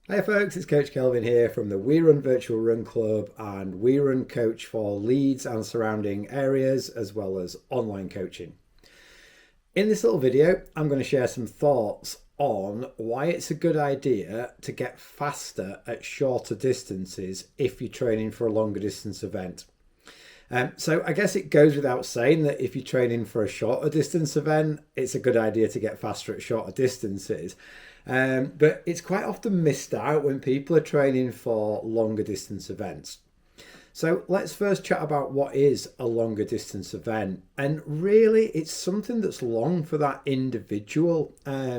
Hi folks, it's Coach Kelvin here from the We Run Virtual Run Club and We Run Coach for Leeds and surrounding areas as well as online coaching. In this little video, I'm going to share some thoughts on why it's a good idea to get faster at shorter distances if you're training for a longer distance event. So I guess it goes without saying that if you're training for a shorter distance event, it's a good idea to get faster at shorter distances. But it's quite often missed out when people are training for longer distance events. So let's first chat about what is a longer distance event. And really, it's something that's long for that individual.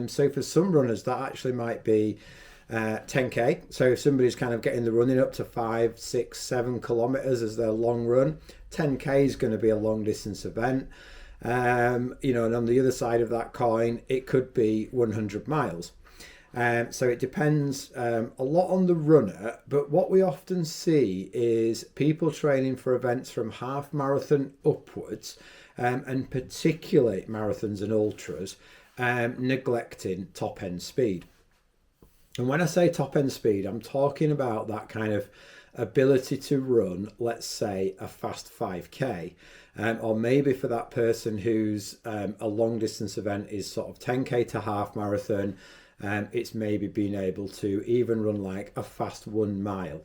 So for some runners, that actually might be 10K. So if somebody's kind of getting the running up to 5, 6, 7 kilometers as their long run, 10K is going to be a long distance event. And on the other side of that coin, it could be 100 miles. So it depends a lot on the runner, but what we often see is people training for events from half marathon upwards, and particularly marathons and ultras, neglecting top end speed. And when I say top end speed, I'm talking about that kind of ability to run, let's say, a fast 5K. Or maybe for that person who's a long distance event is sort of 10K to half marathon, it's maybe being able to even run like a fast 1 mile.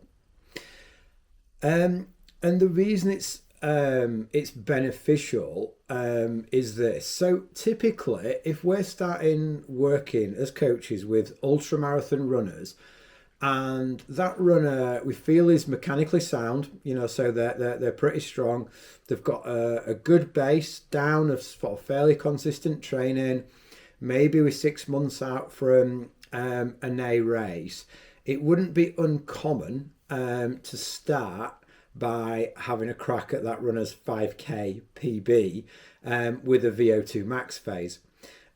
And the reason it's beneficial is this. So typically, if we're starting working as coaches with ultra marathon runners, and that runner we feel is mechanically sound, so they're pretty strong. They've got a good base down of sort of fairly consistent training. Maybe we're 6 months out from an A race. It wouldn't be uncommon to start by having a crack at that runner's 5K PB with a VO2 max phase.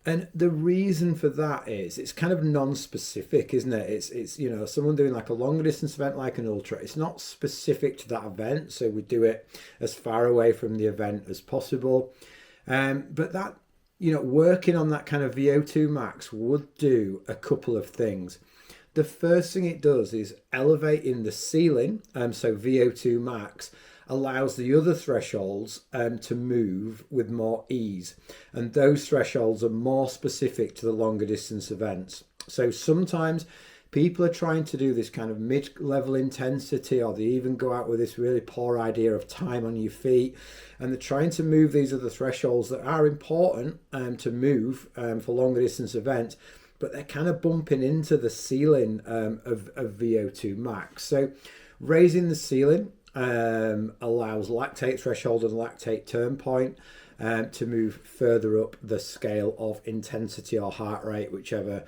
And the reason for that is it's kind of non-specific, isn't it? It's someone doing like a longer distance event like an ultra. It's not specific to that event, so we do it as far away from the event as possible. But that, working on that kind of VO2 max would do a couple of things. The first thing it does is elevating the ceiling, so VO2 max allows the other thresholds to move with more ease. And those thresholds are more specific to the longer distance events. So sometimes people are trying to do this kind of mid-level intensity, or they even go out with this really poor idea of time on your feet, and they're trying to move these other thresholds that are important to move for longer distance events, but they're kind of bumping into the ceiling of VO2 max. So raising the ceiling allows lactate threshold and lactate turn point to move further up the scale of intensity or heart rate, whichever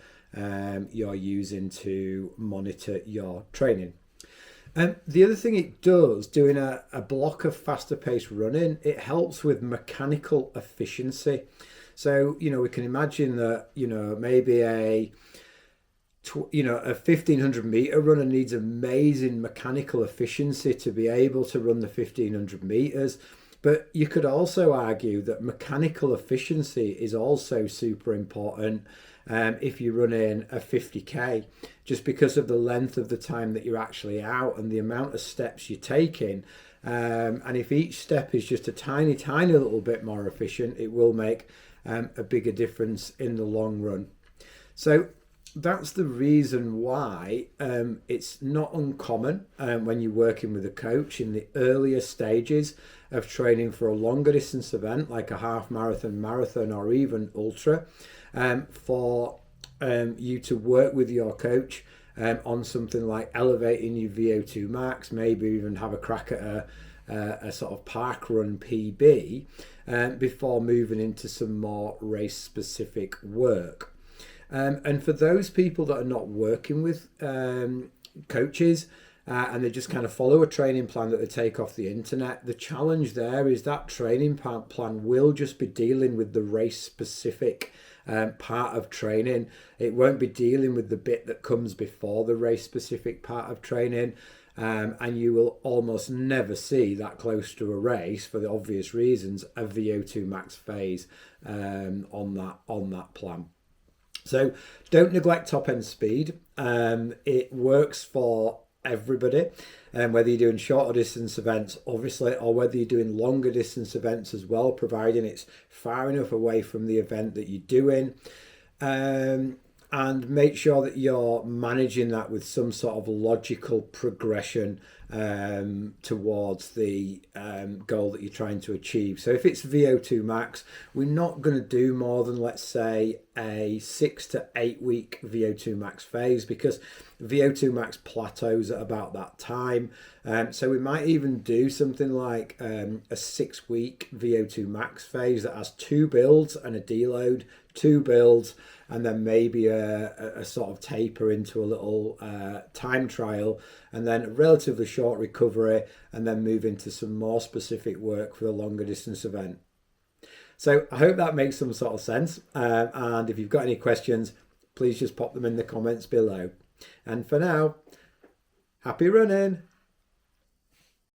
you're using to monitor your training. The other thing it does, doing a block of faster paced running, it helps with mechanical efficiency. So, we can imagine that, maybe a 1500 meter runner needs amazing mechanical efficiency to be able to run the 1500 meters. But you could also argue that mechanical efficiency is also super important if you're running a 50K, just because of the length of the time that you're actually out and the amount of steps you're taking. And if each step is just a tiny, tiny little bit more efficient, it will make a bigger difference in the long run. So that's the reason why it's not uncommon when you're working with a coach in the earlier stages of training for a longer distance event like a half marathon, marathon, or even ultra, for you to work with your coach on something like elevating your VO2 max, maybe even have a crack at a sort of park run PB before moving into some more race specific work. And for those people that are not working with coaches and they just kind of follow a training plan that they take off the internet, the challenge there is that training plan will just be dealing with the race specific part of training. It won't be dealing with the bit that comes before the race specific part of training. And you will almost never see that close to a race, for the obvious reasons, a VO2 max phase on that plan. So don't neglect top end speed. It works for everybody, and whether you're doing shorter distance events, obviously, or whether you're doing longer distance events as well, providing it's far enough away from the event that you're doing. And make sure that you're managing that with some sort of logical progression towards the goal that you're trying to achieve. So if it's VO2 max, we're not going to do more than, let's say, a 6 to 8 week VO2 max phase, because VO2 max plateaus at about that time. So we might even do something like a 6 week VO2 max phase that has 2 builds and a deload, 2 builds, and then maybe a sort of taper into a little time trial, and then a relatively short recovery, and then move into some more specific work for the longer distance event. So I hope that makes some sort of sense. And if you've got any questions, please just pop them in the comments below. And for now, happy running.